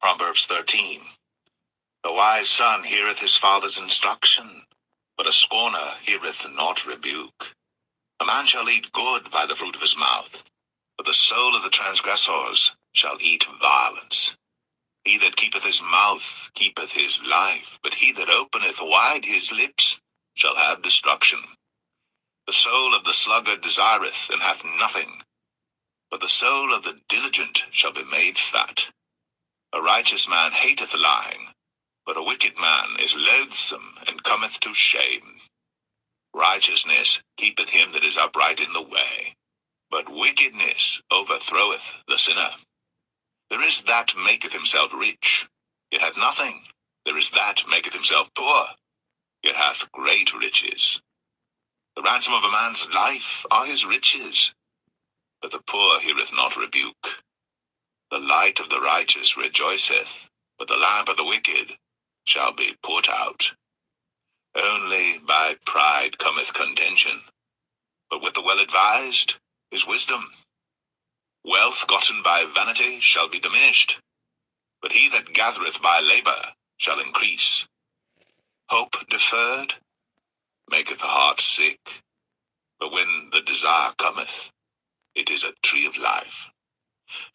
Proverbs 13. The wise son heareth his father's instruction, but a scorner heareth not rebuke. A man shall eat good by the fruit of his mouth, but the soul of the transgressors shall eat violence. He that keepeth his mouth keepeth his life, but he that openeth wide his lips shall have destruction. The soul of the sluggard desireth, and hath nothing, but the soul of the diligent shall be made fat. A righteous man hateth lying, but a wicked man is loathsome, and cometh to shame. Righteousness keepeth him that is upright in the way, but wickedness overthroweth the sinner. There is that maketh himself rich, yet hath nothing. There is that maketh himself poor, yet hath great riches. The ransom of a man's life are his riches, but the poor heareth not rebuke. The light of the righteous rejoiceth, but the lamp of the wicked shall be put out. Only by pride cometh contention, but with the well-advised is wisdom. Wealth gotten by vanity shall be diminished, but he that gathereth by labor shall increase. Hope deferred maketh the heart sick, but when the desire cometh, it is a tree of life.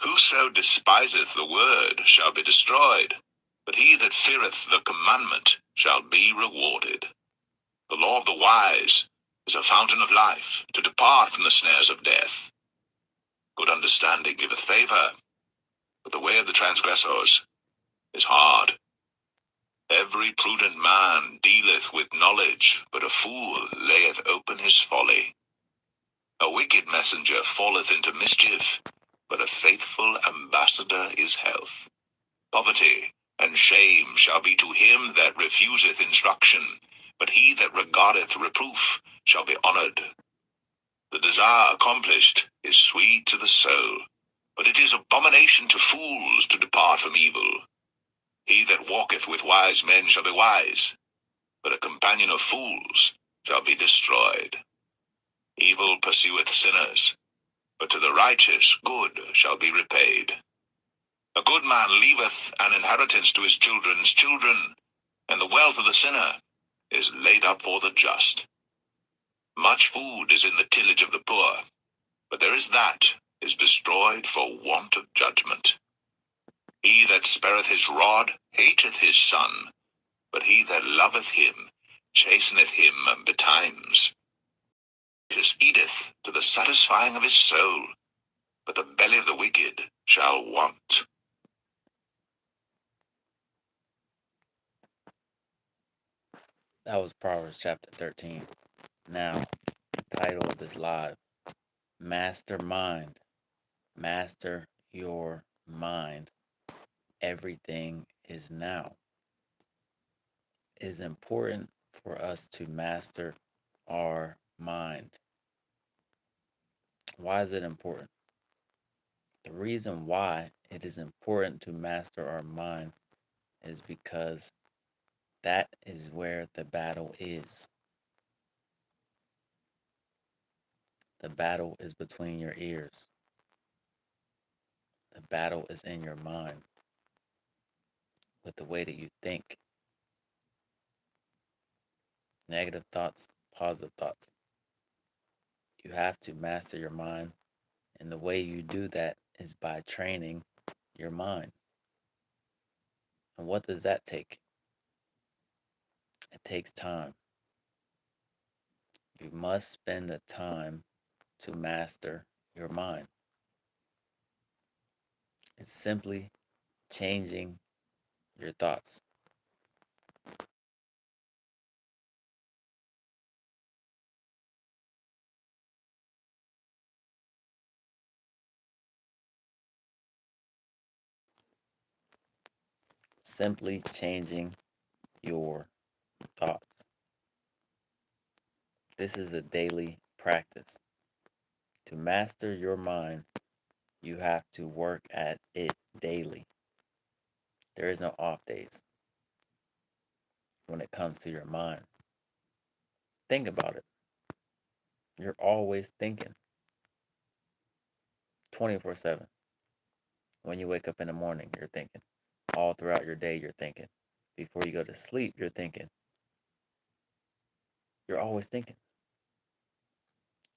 Whoso despiseth the word shall be destroyed, but he that feareth the commandment shall be rewarded. The law of the wise is a fountain of life, to depart from the snares of death. Good understanding giveth favor, but the way of the transgressors is hard. Every prudent man dealeth with knowledge, but a fool layeth open his folly. A wicked messenger falleth into mischief, but a faithful ambassador is health. Poverty and shame shall be to him that refuseth instruction, but he that regardeth reproof shall be honored. The desire accomplished is sweet to the soul, but it is abomination to fools to depart from evil. He that walketh with wise men shall be wise, but a companion of fools shall be destroyed. Evil pursueth sinners, but to the righteous good shall be repaid. A good man leaveth an inheritance to his children's children, and the wealth of the sinner is laid up for the just. Much food is in the tillage of the poor, but there is that is destroyed for want of judgment. He that spareth his rod hateth his son, but he that loveth him chasteneth him betimes. Just eateth to the satisfying of his soul, but the belly of the wicked shall want. That was Proverbs chapter 13. Now, the title of this live, Mastermind. Master your mind. Everything is now. It is important for us to master our mind. Why is it important? The reason why it is important to master our mind is because that is where the battle is. The battle is between your ears. The battle is in your mind with the way that you think. Negative thoughts, positive thoughts. You have to master your mind, and the way you do that is by training your mind. And what does that take? It takes time. You must spend the time to master your mind. It's simply changing your thoughts. Simply changing your thoughts. This is a daily practice. To master your mind, you have to work at it daily. There is no off days when it comes to your mind. Think about it. You're always thinking 24/7. When you wake up in the morning, you're thinking. All throughout your day, you're thinking. Before you go to sleep, you're thinking. You're always thinking.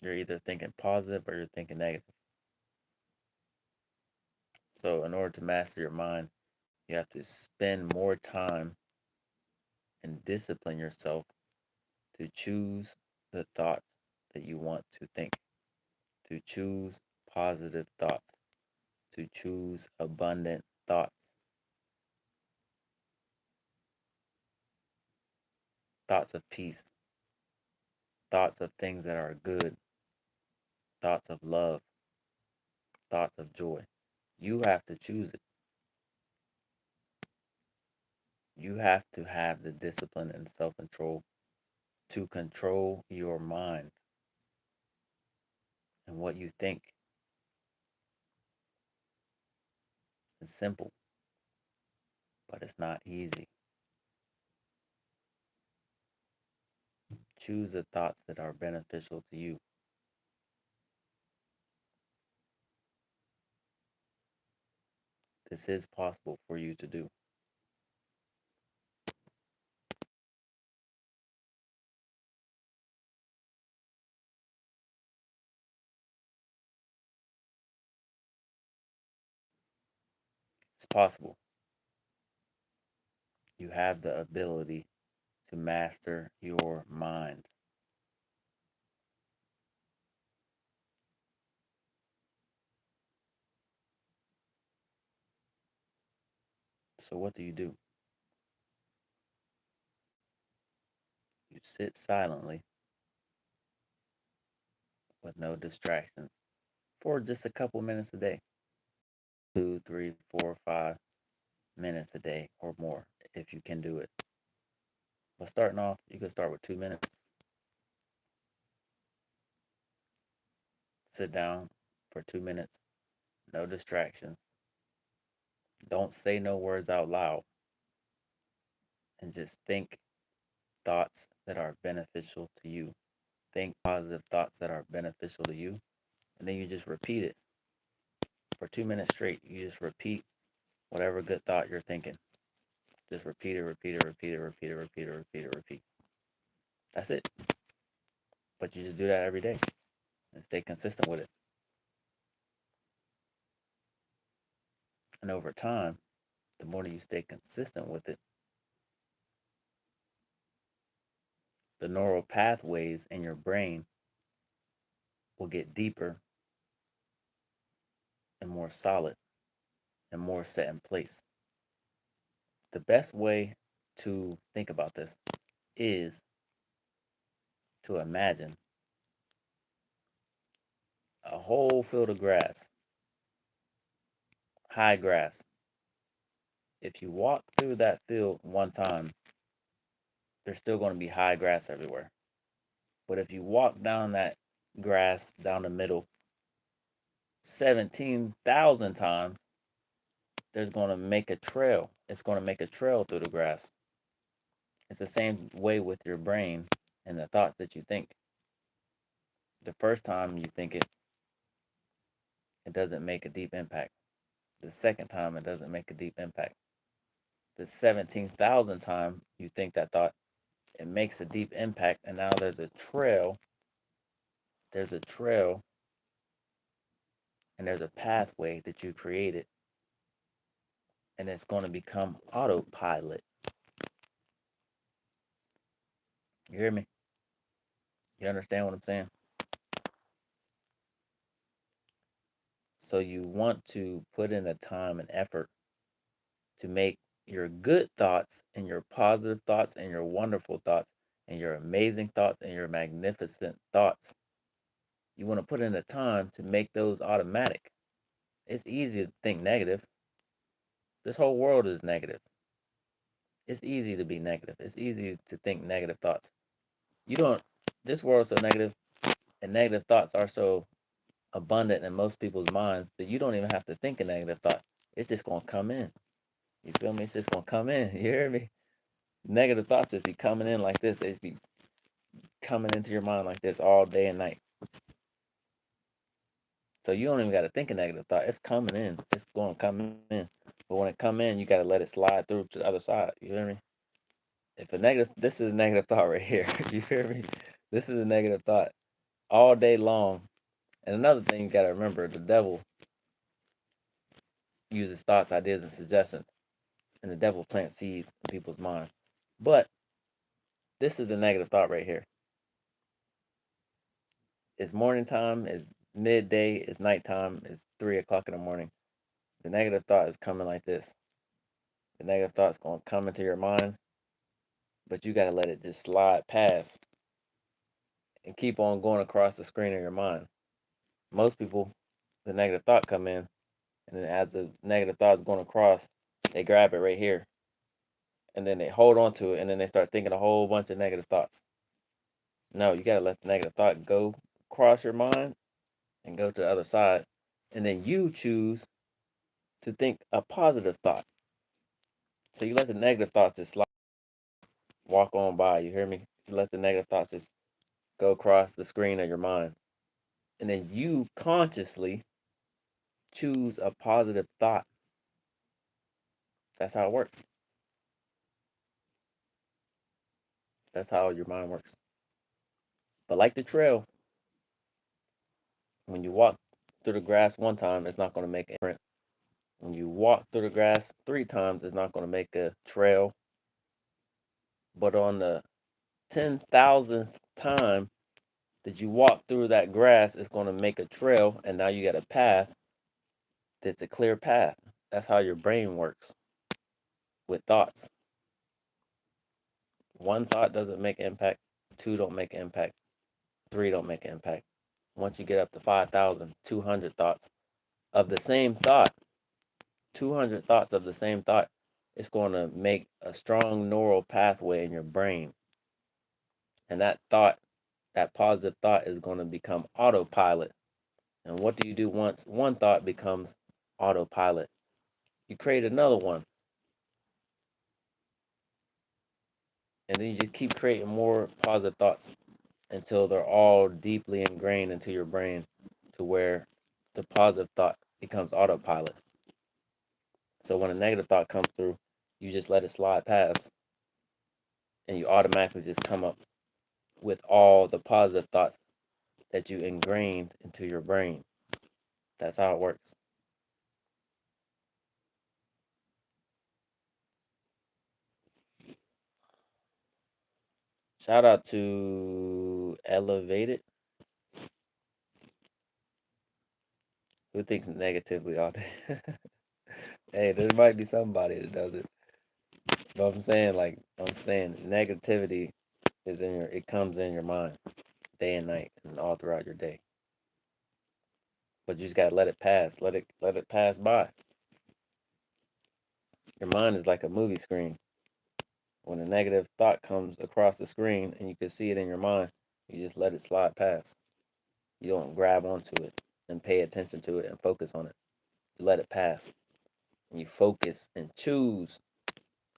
You're either thinking positive or you're thinking negative. So, in order to master your mind, you have to spend more time and discipline yourself to choose the thoughts that you want to think, to choose positive thoughts, to choose abundant thoughts, thoughts of peace, thoughts of things that are good, thoughts of love, thoughts of joy. You have to choose it. You have to have the discipline and self control to control your mind and what you think. It's simple, but it's not easy. Choose the thoughts that are beneficial to you. This is possible for you to do. It's possible. You have the ability to master your mind. So, what do? You sit silently with no distractions for just a couple minutes a day 2, 3, 4, 5 minutes a day or more if you can do it. But starting off, you can start with 2 minutes. Sit down for 2 minutes, no distractions. Don't say no words out loud and just think thoughts that are beneficial to you. Think positive thoughts that are beneficial to you. And then you just repeat it for 2 minutes straight. You just repeat whatever good thought you're thinking. Just repeat it, repeat it, repeat it, repeat it, repeat it, repeat it, repeat. That's it. But you just do that every day and stay consistent with it. And over time, the more that you stay consistent with it, the neural pathways in your brain will get deeper and more solid and more set in place. The best way to think about this is to imagine a whole field of grass, high grass. If you walk through that field one time, there's still going to be high grass everywhere. But if you walk down that grass down the middle 17,000 times, there's going to make a trail. It's going to make a trail through the grass. It's the same way with your brain and the thoughts that you think. The first time you think it, it doesn't make a deep impact. The second time, it doesn't make a deep impact. The 17,000th time you think that thought, it makes a deep impact. And now there's a trail. There's a trail and there's a pathway that you created. And it's going to become autopilot. You hear me? You understand what I'm saying? So you want to put in the time and effort to make your good thoughts and your positive thoughts and your wonderful thoughts and your amazing thoughts and your magnificent thoughts. You want to put in the time to make those automatic. It's easy to think negative. This whole world is negative. It's easy to be negative. It's easy to think negative thoughts. You don't, this world's so negative and negative thoughts are so abundant in most people's minds that you don't even have to think a negative thought. It's just going to come in. You feel me? It's just going to come in. You hear me? Negative thoughts just be coming in like this. They just be coming into your mind like this all day and night. So you don't even got to think a negative thought. It's coming in. It's going to come in. But when it come in, you got to let it slide through to the other side. You hear me? If a negative, this is a negative thought right here. You hear me? This is a negative thought all day long. And another thing you got to remember, the devil uses thoughts, ideas, and suggestions, and the devil plants seeds in people's minds. But this is a negative thought right here. It's morning time, it's midday, it's nighttime, it's 3 o'clock in the morning. The negative thought is coming like this. The negative thought's going to come into your mind, but you got to let it just slide past and keep on going across the screen of your mind. Most people, the negative thought come in, and then as the negative thought is going across, they grab it right here, and then they hold on to it, and then they start thinking a whole bunch of negative thoughts. No, you got to let the negative thought go across your mind and go to the other side, and then you choose to think a positive thought. So you let the negative thoughts just slide, walk on by. You hear me? You let the negative thoughts just go across the screen of your mind, and then you consciously choose a positive thought. That's how it works. That's how your mind works. But like the trail, when you walk through the grass one time, it's not going to make a print. When you walk through the grass 3 times, it's not going to make a trail. But on the 10,000th time that you walk through that grass, it's going to make a trail, and now you got a path that's a clear path. That's how your brain works with thoughts. One thought doesn't make impact, two don't make impact, three don't make impact. Once you get up to 5,200 thoughts of the same thought, 200 thoughts of the same thought, it's going to make a strong neural pathway in your brain. And that thought, that positive thought, is going to become autopilot. And what do you do once one thought becomes autopilot? You create another one. And then you just keep creating more positive thoughts until they're all deeply ingrained into your brain to where the positive thought becomes autopilot. So when a negative thought comes through, you just let it slide past and you automatically just come up with all the positive thoughts that you ingrained into your brain. That's how it works. Shout out to Elevated, who thinks negatively all day. Hey, there might be somebody that does it. But I'm saying negativity is it comes in your mind day and night and all throughout your day. But you just gotta let it pass. Let it pass by. Your mind is like a movie screen. When a negative thought comes across the screen and you can see it in your mind, you just let it slide past. You don't grab onto it and pay attention to it and focus on it. You let it pass. And you focus and choose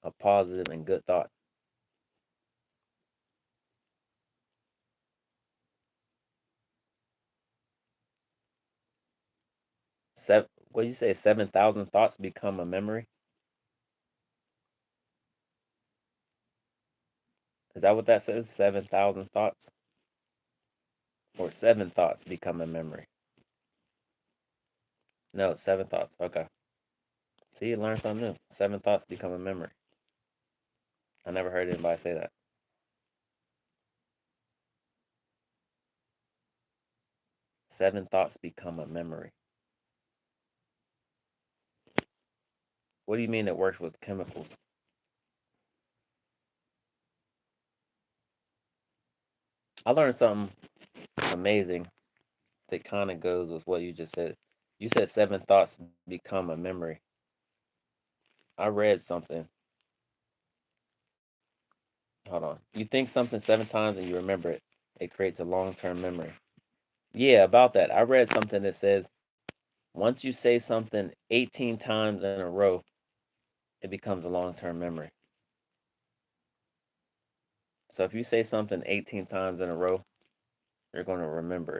a positive and good thought. What did you say? 7,000 thoughts become a memory. Is that what that says? 7,000 thoughts, or seven thoughts become a memory? No, seven thoughts. Okay. See, you learn something new. Seven thoughts become a memory. I never heard anybody say that. Seven thoughts become a memory. What do you mean it works with chemicals? I learned something amazing that kind of goes with what you just said. You said seven thoughts become a memory. I read something. Hold on. You think something 7 times and you remember it. It creates a long term memory. Yeah, about that. I read something that says once you say something 18 times in a row, it becomes a long term memory. So if you say something 18 times in a row, you're going to remember it.